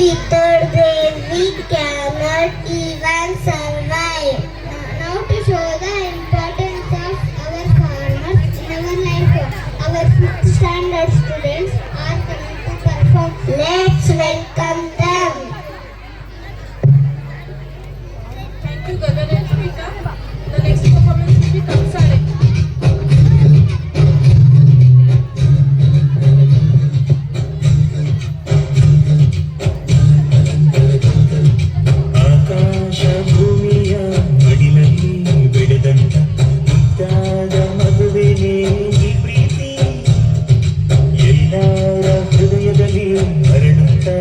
Without them, we cannot even survive. Now to show the importance of our farmers in our life, our 5th standard students are coming to perform. Let's welcome them. Thank you, Gagan and Shweta. The next performance will be Kamsale. ಆಕಾಶ ಭೂಮಿಯ ಮಡಿಲಲ್ಲಿ ಬೆಳೆದಂತ ಮುದ್ದಾದ ಮಗುವಿನೇ ಈ ಪ್ರೀತಿ ಎಲ್ಲರ ಹೃದಯದಲ್ಲಿ ಹರಡುತ್ತಾ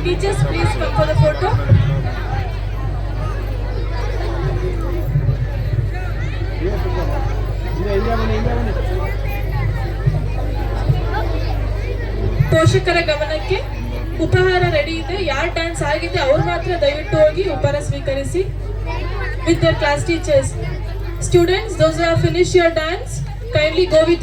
Teachers, please come for the photo. ಪೋಷಕರ ಗಮನಕ್ಕೆ ಉಪಹಾರ ರೆಡಿ ಇದೆ. ಯಾರು ಡ್ಯಾನ್ಸ್ ಆಗಿದೆ ಅವ್ರು ಮಾತ್ರ ದಯವಿಟ್ಟು ಹೋಗಿ ಉಪಹಾರ ಸ್ವೀಕರಿಸಿ. With their class teachers. Students, those who have finished your dance, kindly go with